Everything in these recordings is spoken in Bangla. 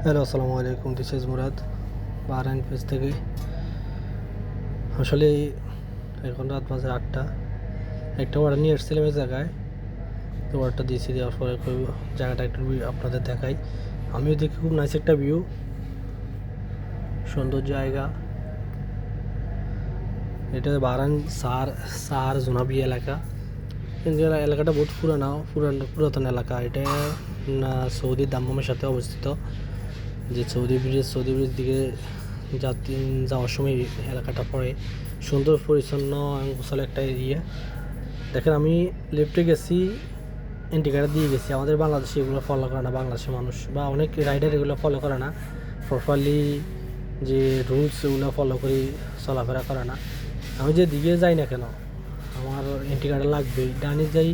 হ্যালো, আসসালামু আলাইকুম। This is Murad, Bahrain page থেকে। আসলে এখন রাত বাজে 8টা। একটা অর্ডার নিয়ে এসেছিলাম এই জায়গায়, তো অর্ডারটা দিয়েছি। দেওয়ার পরে জায়গাটা একটু আপনাদের দেখাই। আমিও দেখি খুব নাইস একটা ভিউ, সুন্দর জায়গা। এটা বাহরাইন সার জোনাবি এলাকা। কিন্তু এলাকাটা বহুত পুরাতন এলাকা। এটা সৌদি দাম্মামের সাথে অবস্থিত। যে সৌদি ব্রিজ দিকে যাওয়ার সময় এলাকাটা পড়ে। সুন্দর পরিচ্ছন্ন গোছালো একটা এরিয়া। দেখেন, আমি লেফটে গেছি, ইন্ডিকেটার দিয়ে গেছি। আমাদের বাংলাদেশে এগুলো ফলো করে না, বাংলাদেশের মানুষ বা অনেক রাইডার এগুলো ফলো করে না প্রপারলি। যে রুলস এগুলো ফলো করে চলাফেরা করে না। আমি যে দিকে যাই না কেন, আমার ইন্ডিকেটার লাগবেই। ডানে যাই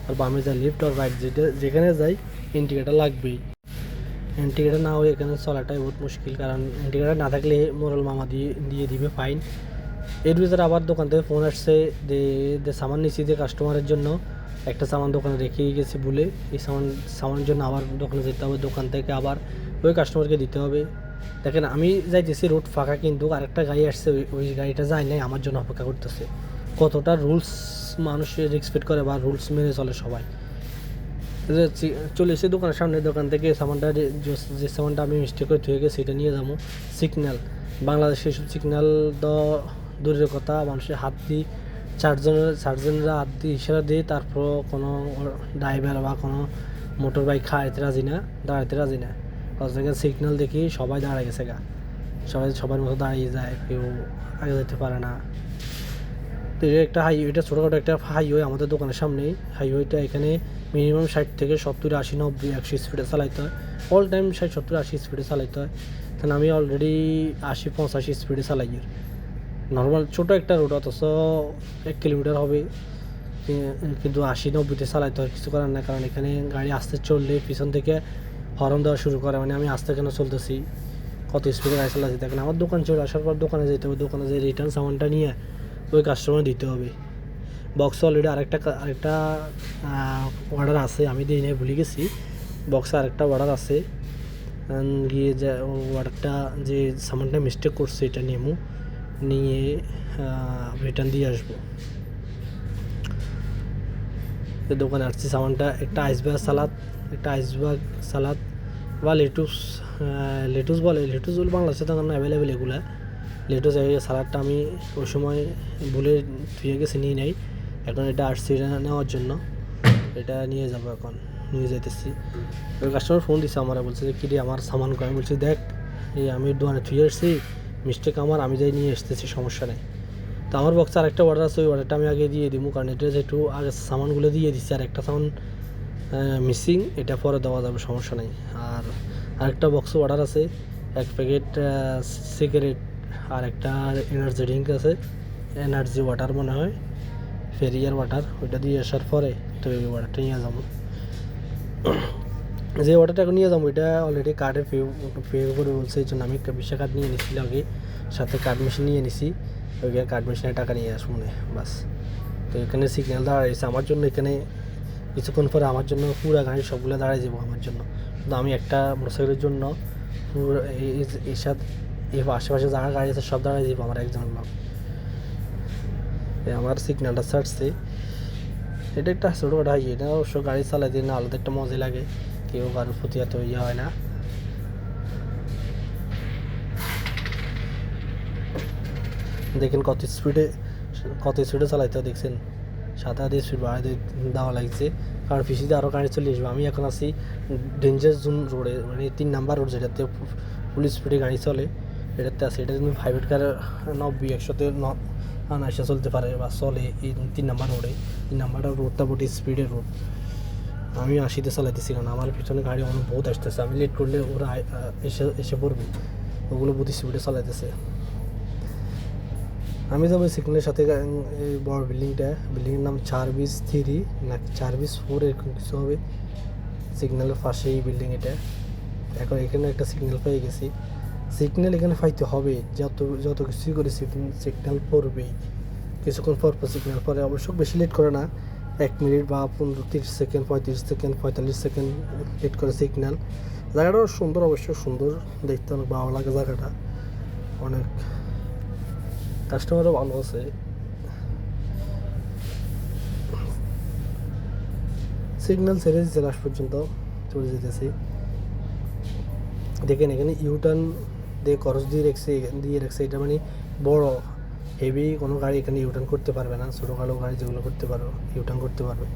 আর বামে যাই, লেফট আর রাইট, যেখানে যাই ইন্ডিকেটার লাগবেই। ইন্ডিকেটার না হয়ে এখানে চলাটাই বহুত মুশকিল, কারণ ইন্ডিকেটার না থাকলে মোরল মামা দিয়ে দিবে ফাইন। এর ভিতরে আবার দোকান থেকে ফোন আসছে যে সামান নিচ্ছি যে কাস্টমারের জন্য। একটা সামান দোকানে রেখেই গেছি বলে এই সামানের জন্য আবার দোকানে যেতে হবে। দোকান থেকে আবার ওই কাস্টমারকে দিতে হবে। দেখেন, আমি যাইতেছি, রোড ফাঁকা, কিন্তু আরেকটা গাড়ি আসছে, ওই গাড়িটা যায় নাই, আমার জন্য অপেক্ষা করতেছে। কতটা রুলস মানুষের রেসপেক্ট করে বা রুলস মেনে চলে সবাই। চলে এসে দোকানের সামনে, দোকান থেকে যে সামানটা আমি মিস্টেক করে ধুয়ে গেছি সেটা নিয়ে যাবো। সিগন্যাল বাংলাদেশে এসব সিগন্যাল দূরের কথা, মানুষের হাত দিয়ে চারজনরা হাত দিয়ে ইশারা দিয়ে তারপর কোনো ড্রাইভার বা কোনো মোটর বাইক দাঁড়াতে রাজি না। জায়গায় সিগন্যাল দেখি সবাই দাঁড়ায় গেছে সবার মতো দাঁড়িয়ে যায়, কেউ আগে যেতে পারে না। তো এটা হাইওয়েটা ছোটোখাটো একটা হাইওয়ে আমাদের দোকানের সামনেই। হাইওয়েটা এখানে মিনিমাম 60 থেকে 70, 80, 90, 100 স্পিডে চালাইতে হয়। অল টাইম 60, 70, 80 স্পিডে চালাইতে হয়। কারণ আমি অলরেডি 80, 85 স্পিডে চালাই। নর্মাল ছোটো একটা রোড, অথচ 1 কিলোমিটার হবে, কিন্তু 80, 90-তে চালাইতে হয়। কিছু করার না, কারণ এখানে গাড়ি আস্তে চললে পিছন থেকে হর্ন দেওয়া শুরু করে, মানে আমি আস্তে কেন চলতেছি, কত স্পিডে গাড়ি চালাচ্ছি। দেখেন, আমার দোকান চলে আসার পর দোকানে যেতে হবে। দোকানে যে রিটার্ন সামানটা নিয়ে ওই কাস্টমার দিতে হবে। বক্সে অলরেডি আরেকটা অর্ডার আছে, আমি দিই নাই, ভুলে গেছি। বক্সে আরেকটা অর্ডার আছে, গিয়ে যে অর্ডারটা যে সামানটা মিস্টেক করছে এটা নিয়ে রিটার্ন দিয়ে আসবো। দোকানে আসছি, সামানটা একটা আইসবার্গ সালাদ বা লেটুস বলে বাংলাদেশে তখন অ্যাভেলেবেল এগুলা। লেটুস সালাদটা আমি ওই সময় ভুলে ধুয়ে গেছি, নিয়ে নেই। এখন এটা আসছি নেওয়ার জন্য, এটা নিয়ে যাবো। এখন নিয়ে যাইতেছি। ওই কাস্টমার ফোন দিচ্ছে আমার, বলছে যে কিরে আমার সামান কয়। আমি বলছি দেখ, আমি দোকানে ধুয়ে আসছি, মিস্টেক আমার, আমি যাই নিয়ে আসতেছি, সমস্যা নেই। তো আমার বক্সে আরেকটা অর্ডার আছে, ওই অর্ডারটা আমি আগে দিয়ে দিব, কারণ এটা যেহেতু আগে সামানগুলো দিয়ে দিচ্ছি। আর একটা সামান মিসিং, এটা পরে দেওয়া যাবে, সমস্যা নেই। আর আরেকটা বক্সে অর্ডার আছে, 1 প্যাকেট সিগারেট আর একটা এনার্জি ড্রিঙ্ক আছে, এনার্জি ওয়াটার মনে হয়, ফেরিয়ার ওয়াটার। ওইটা দিয়ে আসার পরে তো ওই অর্ডারটা নিয়ে যাবো। যে অর্ডারটা নিয়ে যাবো এটা অলরেডি কার্ডে পে করে বলছে, এই জন্য আমি একটা ভিসা কার্ড নিয়ে নিচ্ছি আগে, সাথে কার্ড মেশিন নিয়ে নিছি। ওইখানে কার্ড মেশিনে টাকা নিয়ে আসবো না, বাস। তো এখানে সিগন্যাল দাঁড়াইছে আমার জন্য। এখানে কিছুক্ষণ পরে আমার জন্য পুরো গাড়ি সবগুলো দাঁড়াই যাবো আমার জন্য। কিন্তু আমি একটা মোটরসাইকেলের জন্য পুরো এর সাথে আশেপাশে যারা গাড়ি আছে সব দাঁড়াই যাবো আমার একজনের লোক। আমার সিগন্যালটা ছাড়ছে। এটা একটা ছোটোখাটো হাই, এটা অবশ্য গাড়ি চালাই দিয়ে না আলাদা একটা মজা লাগে, কেউ কারোর প্রতি এত ইয়ে হয় না। দেখেন কত স্পিডে চালাইতে হয়, দেখছেন 7 স্পিড বাড়াই দেওয়া লাগছে, কারণ পিছিয়ে আরও গাড়ি চলে আসবে। আমি এখন আছি ডেঞ্জার জোন রোডে, মানে 3 নাম্বার রোড, যেটাতে ফুল স্পিডে গাড়ি চলে, এটাতে আছে। এটা কিন্তু প্রাইভেট কার 90, 100-তে আনাইসা চলতে পারে বা চলে এই 3 নাম্বার রোডে। 3 নাম্বারটা রোডটা বহুত স্পিডের রোড। আমি 80-তে চালাইতেছি, কারণ আমার পিছনে গাড়ি অনেক বহুত আসতেছে। আমি লেট করলে ওরা এসে পড়বে, ওগুলো বহুত স্পিডে চালাইতেছে। আমি যাবো সিগন্যালের সাথে, এই বড় বিল্ডিংয়ের নাম 4-3 না 4-4 এরকম কিছু হবে। সিগন্যালের পাশেই বিল্ডিং এটা। এখন এখানে একটা সিগন্যাল পেয়ে গেছি। সিগন্যাল এখানে পাইতে হবে, যত কিছুই করে সিগন্যাল পড়বেই। কিছুক্ষণ পর সিগন্যাল পরে, অবশ্য বেশি লেট করে না, 1 মিনিট বা 15, 30 সেকেন্ড, 35 সেকেন্ড, 45 সেকেন্ড লেট করে সিগন্যাল। জায়গাটাও সুন্দর, অবশ্যই সুন্দর, দেখতে অনেক ভালো লাগে জায়গাটা, অনেক কাস্টমারও ভালো আছে। সিগন্যাল ছেড়ে দিচ্ছে লাস্ট পর্যন্ত, চলে যেতেছি। দেখেন এখানে ইউটার্ন দিয়ে খরচ দিয়ে রাখছে, এটা মানে বড় হেভি কোনো গাড়ি এখানে ইউটার্ন করতে পারবে না, ছোটোখাটো গাড়ি যেগুলো করতে পারো ইউটার্ন করতে পারবে।